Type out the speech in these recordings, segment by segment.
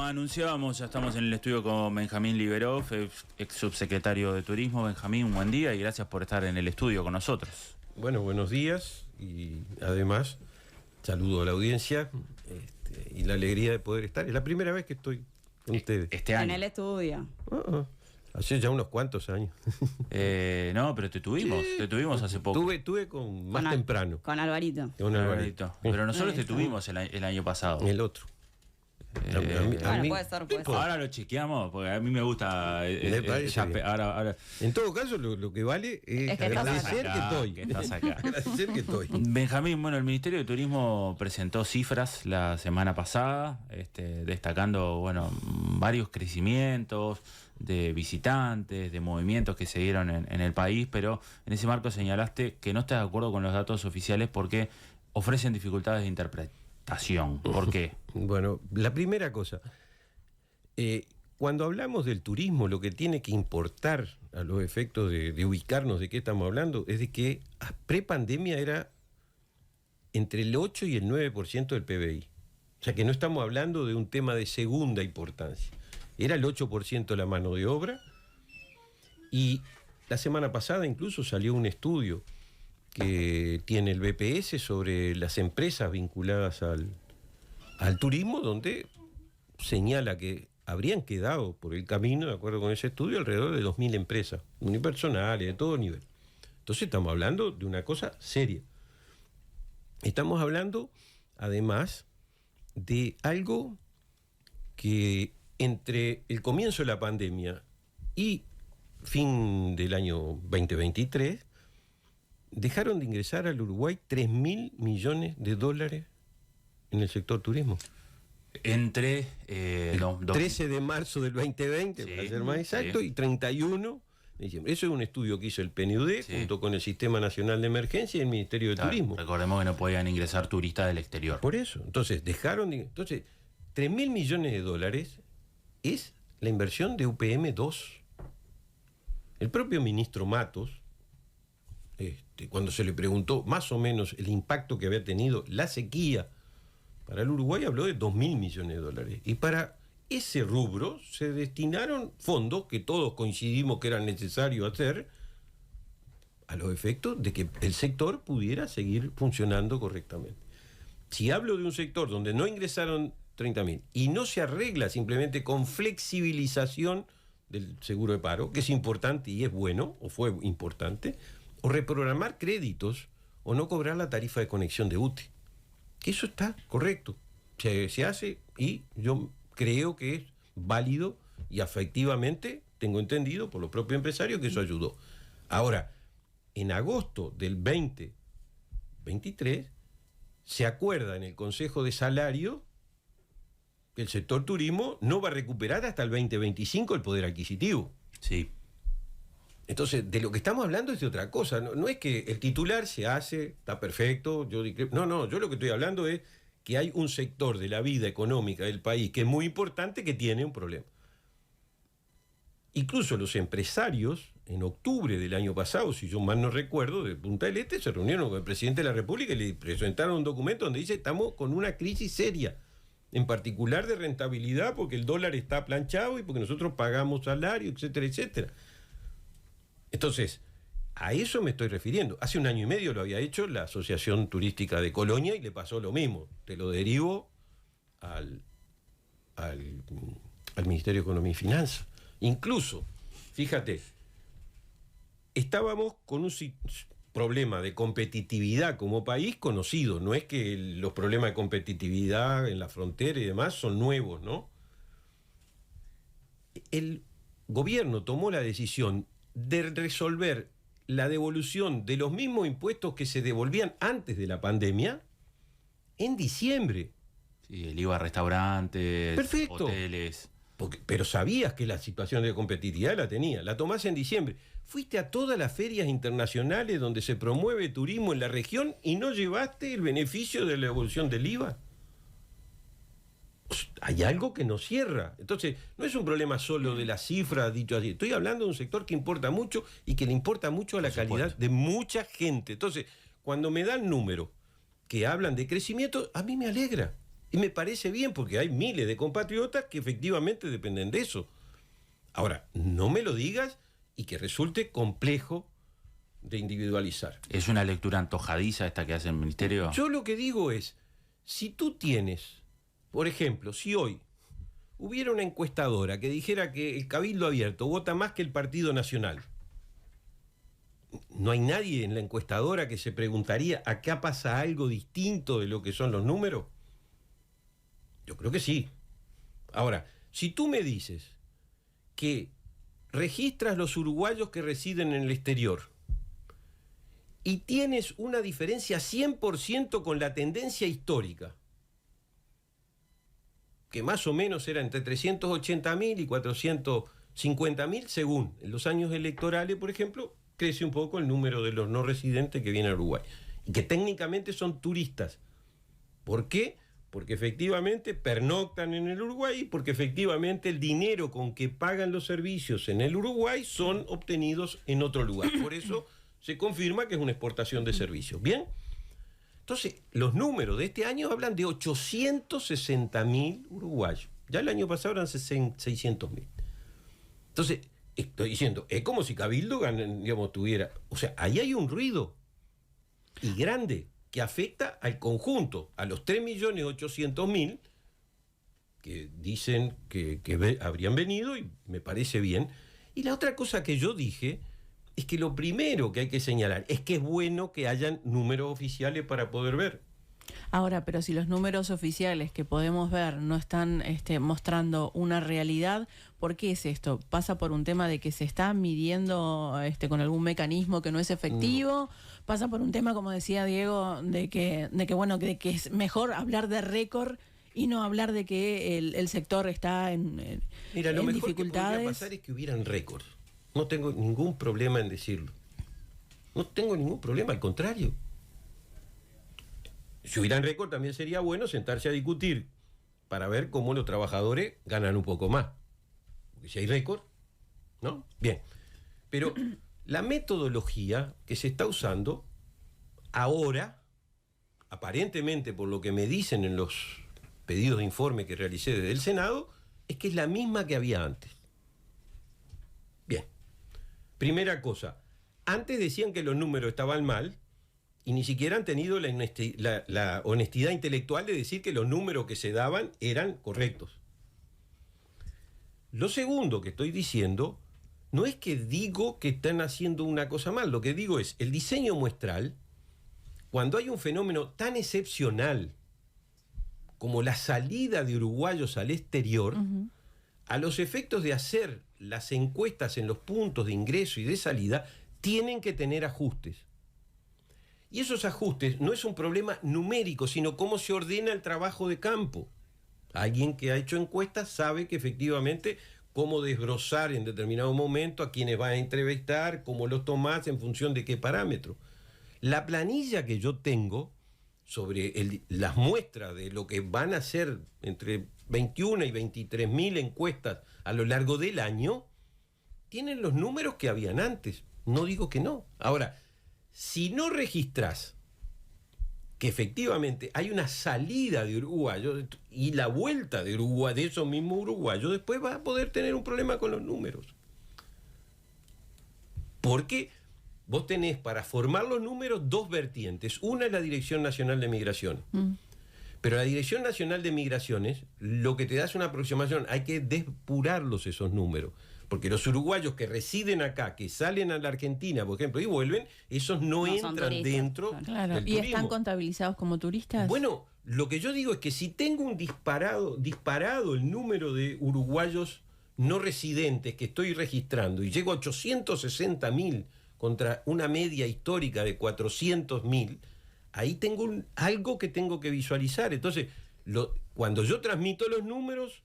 anunciábamos, ya estamos en el estudio con Benjamín Liberov, ex subsecretario de Turismo. Benjamín, un buen día y gracias por estar en el estudio con nosotros. Bueno, buenos días y además saludo a la audiencia y la alegría de poder estar. Es la primera vez que estoy con ustedes. Este año. En el estudio. Hace ya unos cuantos años. No, pero te tuvimos hace poco. Tuve más temprano. Con Alvarito. Con Alvarito. Pero nosotros te tuvimos el año pasado. El otro. Puede ser. Ahora lo chequeamos, porque a mí me gusta. Ahora. En todo caso, lo que vale es que agradecer que estás acá. Agradecer que estoy. Benjamín, bueno, el Ministerio de Turismo presentó cifras la semana pasada, destacando, varios crecimientos de visitantes, de movimientos que se dieron en el país, pero en ese marco señalaste que no estás de acuerdo con los datos oficiales porque ofrecen dificultades de interpretación. ¿Por qué? Bueno, la primera cosa, cuando hablamos del turismo, lo que tiene que importar a los efectos de ubicarnos de qué estamos hablando es de que pre-pandemia era entre el 8 y el 9% del PBI. O sea que no estamos hablando de un tema de segunda importancia. Era el 8% la mano de obra y la semana pasada incluso salió un estudio que tiene el BPS sobre las empresas vinculadas al turismo, donde señala que habrían quedado por el camino, de acuerdo con ese estudio, alrededor de 2.000 empresas, unipersonales, de todo nivel. Entonces estamos hablando de una cosa seria. Estamos hablando, además, de algo que entre el comienzo de la pandemia y fin del año 2023, dejaron de ingresar al Uruguay 3.000 millones de dólares en el sector turismo. Entre el 13 de marzo del 2020, sí, para ser más exacto, y 31 de diciembre. Eso es un estudio que hizo el PNUD, junto con el Sistema Nacional de Emergencia y el Ministerio de Turismo. Recordemos que no podían ingresar turistas del exterior. Por eso. Entonces, 3.000 millones de dólares es la inversión de UPM 2. El propio ministro Matos, cuando se le preguntó más o menos el impacto que había tenido la sequía para el Uruguay, habló de 2.000 millones de dólares. Y para ese rubro se destinaron fondos que todos coincidimos que era necesario hacer a los efectos de que el sector pudiera seguir funcionando correctamente. Si hablo de un sector donde no ingresaron 30.000 y no se arregla simplemente con flexibilización del seguro de paro, que es importante y es bueno, o fue importante, o reprogramar créditos, o no cobrar la tarifa de conexión de UTE. Que eso está correcto. Se hace y yo creo que es válido y efectivamente tengo entendido por los propios empresarios que eso ayudó. Ahora, en agosto del 2023 se acuerda en el Consejo de Salario que el sector turismo no va a recuperar hasta el 2025 el poder adquisitivo. Sí. Entonces, de lo que estamos hablando es de otra cosa. No es que el titular se hace, está perfecto, yo lo que estoy hablando es que hay un sector de la vida económica del país que es muy importante que tiene un problema. Incluso los empresarios, en octubre del año pasado, si yo mal no recuerdo, de Punta del Este, se reunieron con el presidente de la República y le presentaron un documento donde dice estamos con una crisis seria, en particular de rentabilidad, porque el dólar está planchado y porque nosotros pagamos salario, etcétera, etcétera. Entonces, a eso me estoy refiriendo. Hace un año y medio lo había hecho la Asociación Turística de Colonia y le pasó lo mismo. Te lo derivo al Ministerio de Economía y Finanzas. Incluso, fíjate, estábamos con un problema de competitividad como país conocido. No es que los problemas de competitividad en la frontera y demás son nuevos, ¿no? El gobierno tomó la decisión de resolver la devolución de los mismos impuestos que se devolvían antes de la pandemia en diciembre. Sí, el IVA a restaurantes, perfecto, hoteles. Pero sabías que la situación de competitividad la tenía, la tomás en diciembre. Fuiste a todas las ferias internacionales donde se promueve turismo en la región y no llevaste el beneficio de la devolución del IVA. Hay algo que nos cierra. Entonces, no es un problema solo de las cifras, dicho así. Estoy hablando de un sector que importa mucho y que le importa mucho a la calidad de mucha gente. Entonces, cuando me dan números que hablan de crecimiento, a mí me alegra. Y me parece bien porque hay miles de compatriotas que efectivamente dependen de eso. Ahora, no me lo digas y que resulte complejo de individualizar. ¿Es una lectura antojadiza esta que hace el Ministerio? Yo lo que digo es, si tú tienes, por ejemplo, si hoy hubiera una encuestadora que dijera que el Cabildo Abierto vota más que el Partido Nacional, ¿no hay nadie en la encuestadora que se preguntaría acá pasa algo distinto de lo que son los números? Yo creo que sí. Ahora, si tú me dices que registras los uruguayos que residen en el exterior y tienes una diferencia 100% con la tendencia histórica, que más o menos era entre 380.000 y 450.000, según en los años electorales, por ejemplo, crece un poco el número de los no residentes que vienen a Uruguay, y que técnicamente son turistas. ¿Por qué? Porque efectivamente pernoctan en el Uruguay, porque efectivamente el dinero con que pagan los servicios en el Uruguay son obtenidos en otro lugar. Por eso se confirma que es una exportación de servicios. ¿Bien? Entonces, los números de este año hablan de 860.000 uruguayos. Ya el año pasado eran 600.000. Entonces, estoy diciendo, es como si Cabildo, digamos, tuviera... O sea, ahí hay un ruido, y grande, que afecta al conjunto, a los 3.800.000 que dicen que habrían venido, y me parece bien. Y la otra cosa que yo dije es que lo primero que hay que señalar es que es bueno que hayan números oficiales para poder ver. Ahora, pero si los números oficiales que podemos ver no están mostrando una realidad, ¿por qué es esto? ¿Pasa por un tema de que se está midiendo con algún mecanismo que no es efectivo? ¿Pasa por un tema, como decía Diego, de que es mejor hablar de récord y no hablar de que el sector está en Mira, lo mejor dificultades? Que podría pasar es que hubieran récords. No tengo ningún problema en decirlo. No tengo ningún problema, al contrario. Si hubieran récord también sería bueno sentarse a discutir para ver cómo los trabajadores ganan un poco más. Porque si hay récord, ¿no? Bien. Pero la metodología que se está usando ahora, aparentemente por lo que me dicen en los pedidos de informe que realicé desde el Senado, es que es la misma que había antes. Bien. Primera cosa, antes decían que los números estaban mal, y ni siquiera han tenido la honestidad intelectual de decir que los números que se daban eran correctos. Lo segundo que estoy diciendo no es que digo que están haciendo una cosa mal, lo que digo es, el diseño muestral, cuando hay un fenómeno tan excepcional como la salida de uruguayos al exterior, a los efectos de hacer las encuestas en los puntos de ingreso y de salida, tienen que tener ajustes. Y esos ajustes no es un problema numérico, sino cómo se ordena el trabajo de campo. Alguien que ha hecho encuestas sabe que efectivamente cómo desbrozar en determinado momento a quienes van a entrevistar, cómo los tomás en función de qué parámetro. La planilla que yo tengo sobre las muestras de lo que van a ser entre 21 y 23.000 encuestas a lo largo del año, tienen los números que habían antes. No digo que no. Ahora, si no registrás que efectivamente hay una salida de uruguayos y la vuelta de Uruguay, de esos mismos uruguayos, después vas a poder tener un problema con los números. Porque vos tenés para formar los números dos vertientes. Una es la Dirección Nacional de Migración. Pero la Dirección Nacional de Migraciones lo que te da es una aproximación. Hay que depurarlos esos números. Porque los uruguayos que residen acá, que salen a la Argentina, por ejemplo, y vuelven, esos no entran dentro del turismo. ¿Y están contabilizados como turistas? Bueno, lo que yo digo es que si tengo un disparado el número de uruguayos no residentes que estoy registrando y llego a 860.000 contra una media histórica de 400.000, ahí tengo algo que tengo que visualizar. Entonces, cuando yo transmito los números,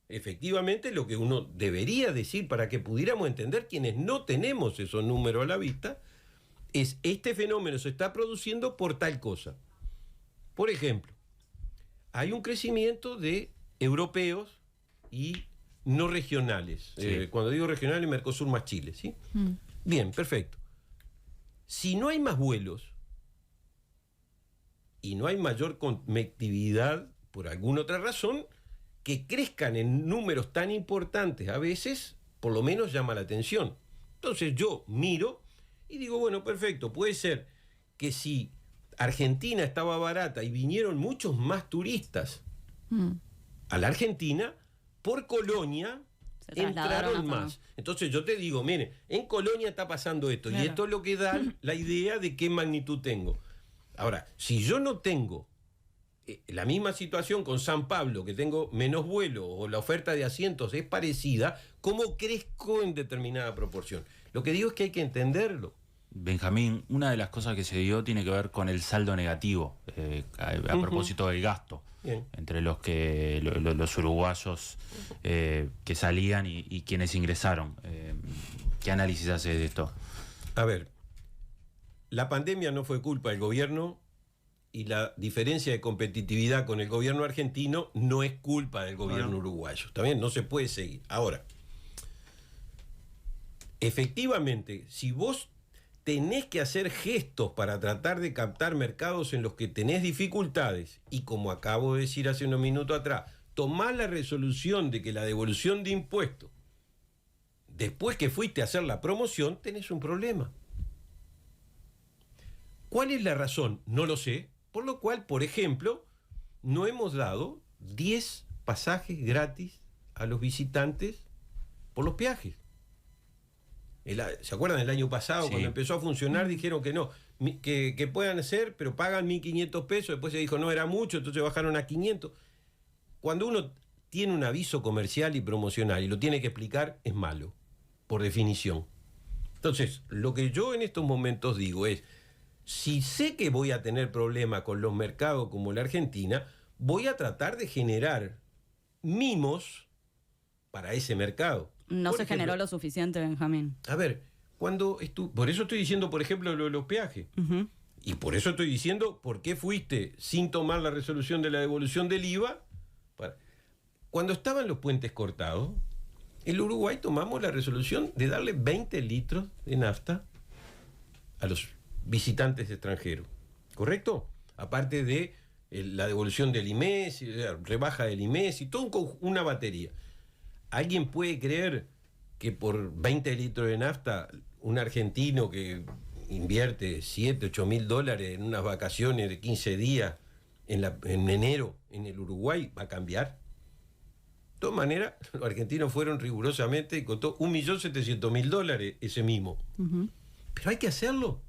efectivamente lo que uno debería decir para que pudiéramos entender quienes no tenemos esos números a la vista es: este fenómeno se está produciendo por tal cosa. Por ejemplo, hay un crecimiento de europeos y no regionales. Sí. Cuando digo regionales, Mercosur más Chile, ¿sí? Bien, perfecto. Si no hay más vuelos y no hay mayor conectividad por alguna otra razón, que crezcan en números tan importantes a veces, por lo menos llama la atención. Entonces yo miro y digo, bueno, perfecto, puede ser que si Argentina estaba barata y vinieron muchos más turistas a la Argentina, por Colonia entraron más. Entonces yo te digo, mire, en Colonia está pasando esto, claro, y esto es lo que da la idea de qué magnitud tengo. Ahora, si yo no tengo la misma situación con San Pablo, que tengo menos vuelo o la oferta de asientos es parecida, ¿cómo crezco en determinada proporción? Lo que digo es que hay que entenderlo. Benjamín, una de las cosas que se dio tiene que ver con el saldo negativo, a propósito del gasto. Bien. Entre los uruguayos que salían y quienes ingresaron. ¿Qué análisis hace de esto? A ver, la pandemia no fue culpa del gobierno y la diferencia de competitividad con el gobierno argentino no es culpa del gobierno uruguayo. También no se puede seguir. Ahora, efectivamente, si vos tenés que hacer gestos para tratar de captar mercados en los que tenés dificultades y, como acabo de decir hace unos minutos atrás, tomar la resolución de que la devolución de impuestos, después que fuiste a hacer la promoción, tenés un problema. ¿Cuál es la razón? No lo sé. Por lo cual, por ejemplo, no hemos dado 10 pasajes gratis a los visitantes por los peajes. ¿Se acuerdan del año pasado? Sí. Cuando empezó a funcionar dijeron que no, que puedan hacer, pero pagan 1.500 pesos, después se dijo no era mucho, entonces bajaron a 500. Cuando uno tiene un aviso comercial y promocional y lo tiene que explicar, es malo, por definición. Entonces, lo que yo en estos momentos digo es, si sé que voy a tener problemas con los mercados como la Argentina, voy a tratar de generar mimos para ese mercado. No se generó lo suficiente, Benjamín. A ver, por eso estoy diciendo, por ejemplo, lo de los peajes. Y por eso estoy diciendo por qué fuiste sin tomar la resolución de la devolución del IVA. Cuando estaban los puentes cortados, en Uruguay tomamos la resolución de darle 20 litros de nafta a los visitantes extranjeros. ¿Correcto? Aparte de la devolución del IMES, la rebaja del IMES y todo una batería. ¿Alguien puede creer que por 20 litros de nafta un argentino que invierte 7, 8 mil dólares en unas vacaciones de 15 días en enero en el Uruguay va a cambiar? De todas maneras, los argentinos fueron rigurosamente y costó 1.700.000 dólares ese mismo. Pero hay que hacerlo,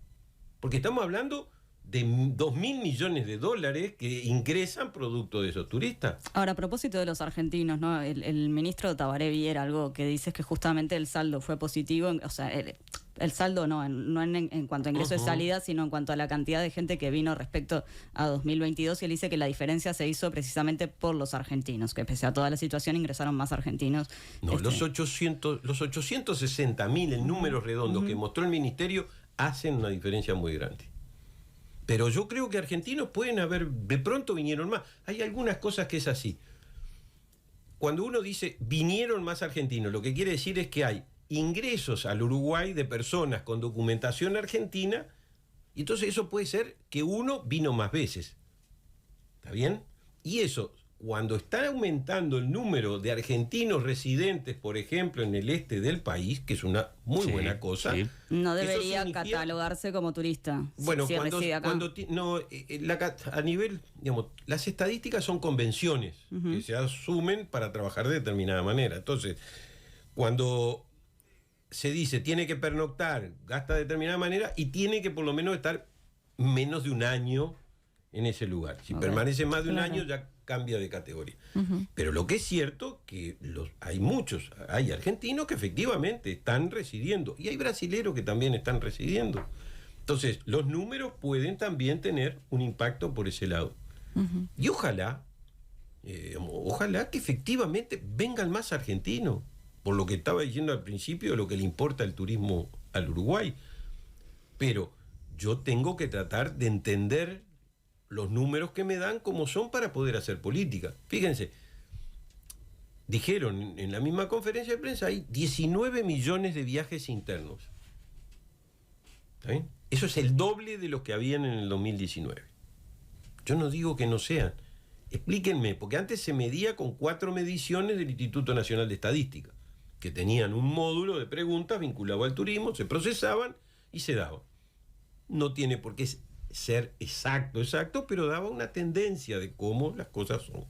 porque estamos hablando de 2.000 millones de dólares que ingresan producto de esos turistas. Ahora, a propósito de los argentinos, ¿no? El ministro Tabaré Viera algo que dice que justamente el saldo fue positivo, o sea, el saldo no en cuanto a ingresos y salidas, sino en cuanto a la cantidad de gente que vino respecto a 2022, y él dice que la diferencia se hizo precisamente por los argentinos, que pese a toda la situación ingresaron más argentinos. No, los 860.000 en números redondos que mostró el ministerio hacen una diferencia muy grande. Pero yo creo que argentinos pueden haber, de pronto vinieron más. Hay algunas cosas que es así. Cuando uno dice vinieron más argentinos, lo que quiere decir es que hay ingresos al Uruguay de personas con documentación argentina, y entonces eso puede ser que uno vino más veces. ¿Está bien? Y eso, cuando está aumentando el número de argentinos residentes, por ejemplo, en el este del país, que es una muy buena cosa. Sí. No debería catalogarse como turista. Bueno, a nivel, digamos, las estadísticas son convenciones que se asumen para trabajar de determinada manera. Entonces, cuando se dice tiene que pernoctar, gasta de determinada manera y tiene que por lo menos estar menos de un año en ese lugar. Si permanece más de un año, ya cambia de categoría. Pero lo que es cierto que hay argentinos que efectivamente están residiendo y hay brasileros que también están residiendo. Entonces, los números pueden también tener un impacto por ese lado. Y ojalá que efectivamente vengan más argentinos, por lo que estaba diciendo al principio, de lo que le importa el turismo al Uruguay. Pero yo tengo que tratar de entender los números que me dan como son para poder hacer política. Fíjense, dijeron en la misma conferencia de prensa, hay 19 millones de viajes internos. ¿Está bien? Eso es el doble de los que habían en el 2019. Yo no digo que no sean. explíquenme, porque antes se medía con 4 mediciones del Instituto Nacional de Estadística, que tenían un módulo de preguntas vinculado al turismo, se procesaban y se daban. No tiene por qué ser exacto, pero daba una tendencia de cómo las cosas son.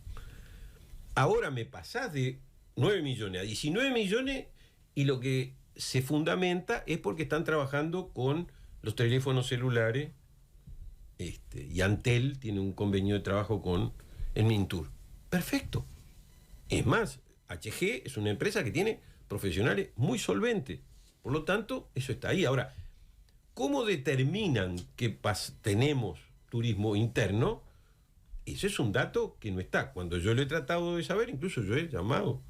Ahora me pasás de 9 millones a 19 millones y lo que se fundamenta es porque están trabajando con los teléfonos celulares, y Antel tiene un convenio de trabajo con el Mintur. Perfecto. Es más, HG es una empresa que tiene profesionales muy solventes. Por lo tanto, eso está ahí. Ahora, ¿cómo determinan que tenemos turismo interno? Ese es un dato que no está. Cuando yo lo he tratado de saber, incluso yo he llamado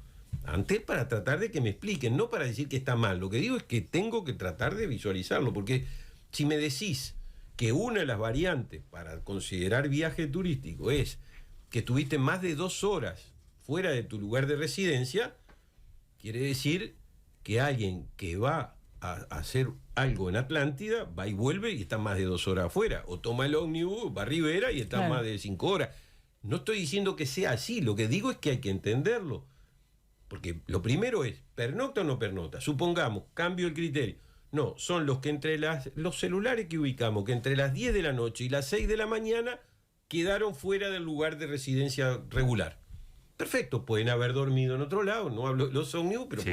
a Antel para tratar de que me expliquen, no para decir que está mal. Lo que digo es que tengo que tratar de visualizarlo, porque si me decís que una de las variantes para considerar viaje turístico es que estuviste más de 2 horas fuera de tu lugar de residencia, quiere decir que alguien que va a hacer algo en Atlántida va y vuelve y está más de 2 horas afuera, o toma el ómnibus, va a Rivera y está más de 5 horas. No estoy diciendo que sea así, lo que digo es que hay que entenderlo, porque lo primero es, ¿pernocta o no pernocta? Supongamos, cambio el criterio. No, son los que los celulares que ubicamos, que entre las 10 de la noche y las 6 de la mañana quedaron fuera del lugar de residencia regular. Perfecto, pueden haber dormido en otro lado, no hablo los ómnibus, pero sí.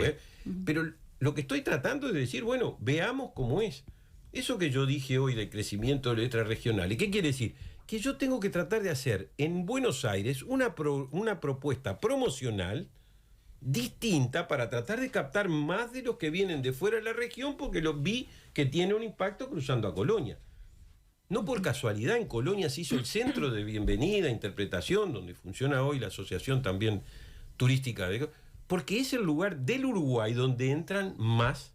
Pero lo que estoy tratando es decir, bueno, veamos cómo es. Eso que yo dije hoy del crecimiento de letras regionales, ¿qué quiere decir? Que yo tengo que tratar de hacer en Buenos Aires una propuesta promocional distinta para tratar de captar más de los que vienen de fuera de la región, porque los vi que tiene un impacto cruzando a Colonia. No por casualidad en Colonia se hizo el centro de bienvenida, interpretación, donde funciona hoy la asociación también turística, porque es el lugar del Uruguay donde entran más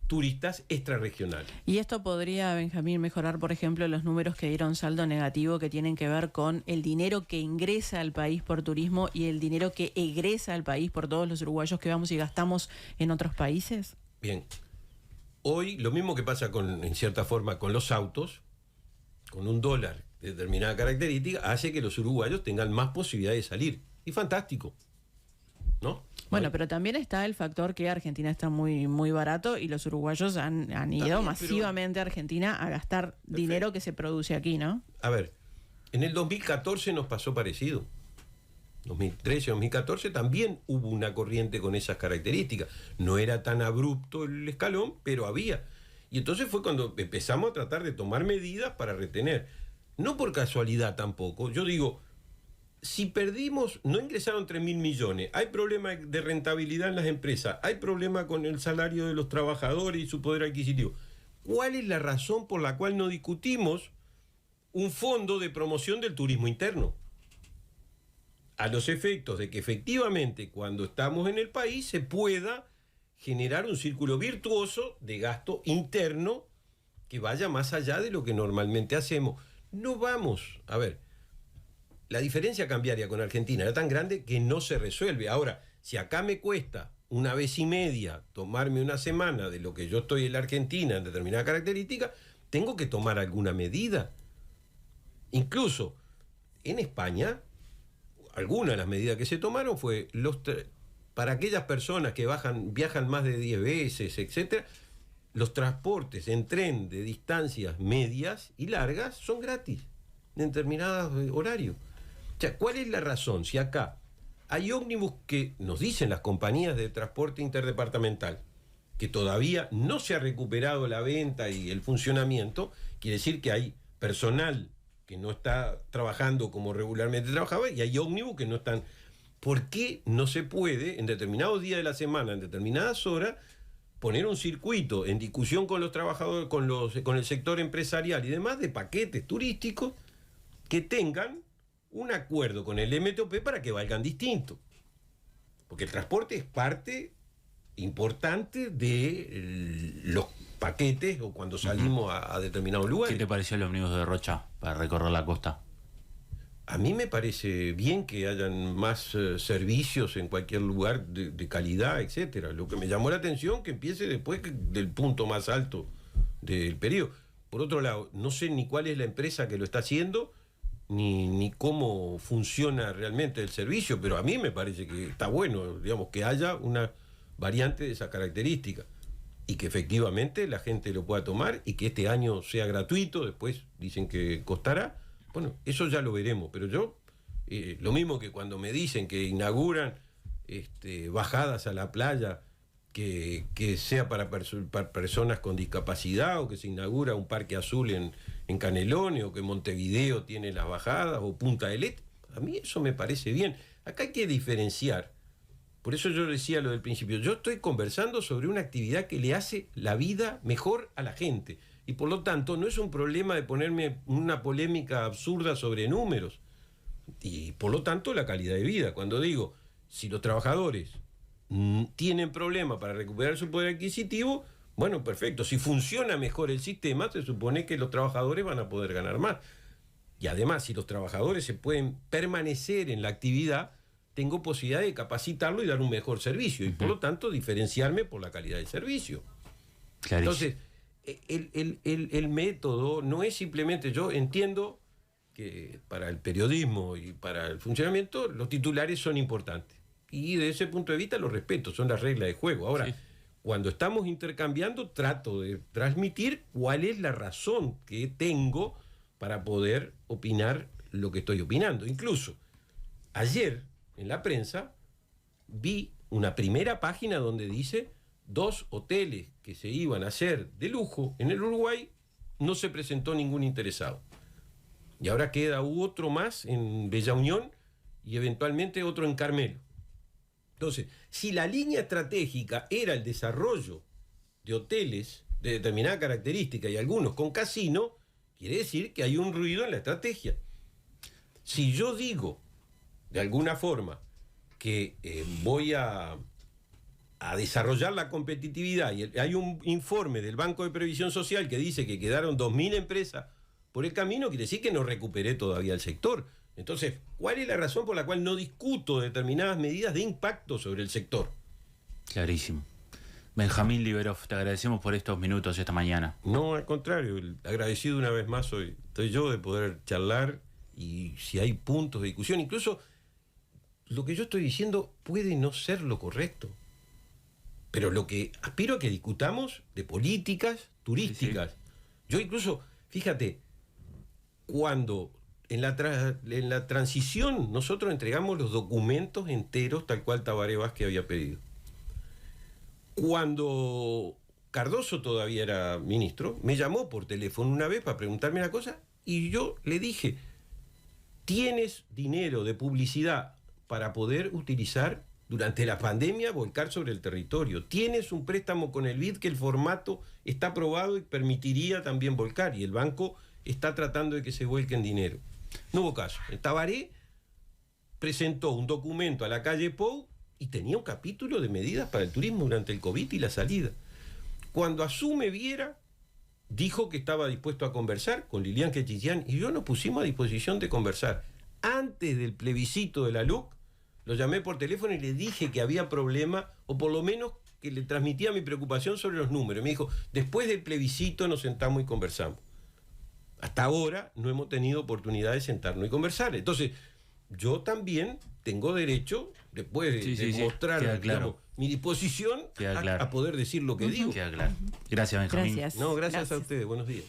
turistas extrarregionales. Y esto podría, Benjamín, mejorar, por ejemplo, los números que dieron saldo negativo que tienen que ver con el dinero que ingresa al país por turismo y el dinero que egresa al país por todos los uruguayos que vamos y gastamos en otros países. Bien. Hoy lo mismo que pasa en cierta forma con los autos, con un dólar de determinada característica, hace que los uruguayos tengan más posibilidades de salir. Y fantástico, ¿no? Bueno, pero también está el factor que Argentina está muy, muy barato y los uruguayos han ido también, masivamente a Argentina a gastar dinero que se produce aquí, ¿no? A ver, en el 2014 nos pasó parecido. 2013, 2014 también hubo una corriente con esas características. No era tan abrupto el escalón, pero había. Y entonces fue cuando empezamos a tratar de tomar medidas para retener. No por casualidad tampoco. Yo digo, si perdimos, no ingresaron 3.000 millones, hay problema de rentabilidad en las empresas, hay problema con el salario de los trabajadores y su poder adquisitivo. ¿Cuál es la razón por la cual no discutimos un fondo de promoción del turismo interno? A los efectos de que efectivamente cuando estamos en el país se pueda generar un círculo virtuoso de gasto interno que vaya más allá de lo que normalmente hacemos. No vamos, a ver, la diferencia cambiaria con Argentina era tan grande que no se resuelve. Ahora, si acá me cuesta 1 vez y media tomarme una semana de lo que yo estoy en la Argentina en determinada característica, tengo que tomar alguna medida. Incluso en España, algunas de las medidas que se tomaron fue para aquellas personas que viajan más de 10 veces, etcétera, los transportes en tren de distancias medias y largas son gratis en determinados horarios. O sea, ¿cuál es la razón? Si acá hay ómnibus que nos dicen las compañías de transporte interdepartamental que todavía no se ha recuperado la venta y el funcionamiento, quiere decir que hay personal que no está trabajando como regularmente trabajaba y hay ómnibus que no están. ¿Por qué no se puede en determinados días de la semana, en determinadas horas, poner un circuito en discusión con los trabajadores, con el sector empresarial y demás de paquetes turísticos que tengan un acuerdo con el MTOP para que valgan distinto? Porque el transporte es parte importante de los paquetes o cuando salimos a determinados lugares. ¿Qué te pareció el ómnibus de Rocha para recorrer la costa? A mí me parece bien que hayan más servicios en cualquier lugar de calidad, etcétera. Lo que me llamó la atención que empiece después del punto más alto del periodo. Por otro lado, no sé ni cuál es la empresa que lo está haciendo, ni cómo funciona realmente el servicio, pero a mí me parece que está bueno, digamos, que haya una variante de esa característica y que efectivamente la gente lo pueda tomar y que este año sea gratuito, después dicen que costará. Bueno, eso ya lo veremos, pero yo, lo mismo que cuando me dicen que inauguran bajadas a la playa, que sea para personas con discapacidad, o que se inaugura un parque azul en Canelones, o que Montevideo tiene las bajadas, o Punta del Este, a mí eso me parece bien. Acá hay que diferenciar. Por eso yo decía lo del principio. Yo estoy conversando sobre una actividad que le hace la vida mejor a la gente. Y por lo tanto no es un problema de ponerme una polémica absurda sobre números. Y por lo tanto la calidad de vida. Cuando digo, si los trabajadores tienen problemas para recuperar su poder adquisitivo, bueno, perfecto. Si funciona mejor el sistema, se supone que los trabajadores van a poder ganar más. Y además, si los trabajadores se pueden permanecer en la actividad, tengo posibilidad de capacitarlo y dar un mejor servicio. Y por lo tanto, diferenciarme por la calidad del servicio. Clarísimo. Entonces, el método no es simplemente, yo entiendo que para el periodismo y para el funcionamiento, los titulares son importantes. Y desde ese punto de vista los respeto, son las reglas de juego. Ahora, sí, cuando estamos intercambiando, trato de transmitir cuál es la razón que tengo para poder opinar lo que estoy opinando. Incluso, ayer en la prensa vi una primera página donde dice 2 hoteles que se iban a hacer de lujo en el Uruguay, no se presentó ningún interesado. Y ahora queda otro más en Bella Unión y eventualmente otro en Carmelo. Entonces, si la línea estratégica era el desarrollo de hoteles de determinada característica y algunos con casino, quiere decir que hay un ruido en la estrategia. Si yo digo, de alguna forma, que voy a desarrollar la competitividad y hay un informe del Banco de Previsión Social que dice que quedaron 2.000 empresas por el camino, quiere decir que no recuperé todavía el sector. Entonces, ¿cuál es la razón por la cual no discuto determinadas medidas de impacto sobre el sector? Clarísimo. Benjamín Liberoff, te agradecemos por estos minutos esta mañana. No, al contrario, agradecido una vez más estoy yo de poder charlar, y si hay puntos de discusión, incluso lo que yo estoy diciendo puede no ser lo correcto, pero lo que aspiro a que discutamos de políticas turísticas. Sí, sí. Yo incluso, fíjate, cuando en la transición nosotros entregamos los documentos enteros tal cual Tabaré Vázquez había pedido. Cuando Cardoso todavía era ministro, me llamó por teléfono una vez para preguntarme una cosa y yo le dije, ¿tienes dinero de publicidad para poder utilizar durante la pandemia, volcar sobre el territorio? ¿Tienes un préstamo con el BID que el formato está aprobado y permitiría también volcar? Y el banco está tratando de que se vuelquen dinero. No hubo caso. El Tabaré presentó un documento a la calle Pou y tenía un capítulo de medidas para el turismo durante el COVID y la salida. Cuando asume Viera, dijo que estaba dispuesto a conversar con Lilian Quechichian y yo nos pusimos a disposición de conversar. Antes del plebiscito de la LUC, lo llamé por teléfono y le dije que había problema, o por lo menos que le transmitía mi preocupación sobre los números. Me dijo, después del plebiscito nos sentamos y conversamos. Hasta ahora no hemos tenido oportunidad de sentarnos y conversar. Entonces, yo también tengo derecho, después de mostrar digamos, mi disposición a poder decir lo que digo. Queda claro. Gracias, Benjamín. Gracias a ustedes. Buenos días.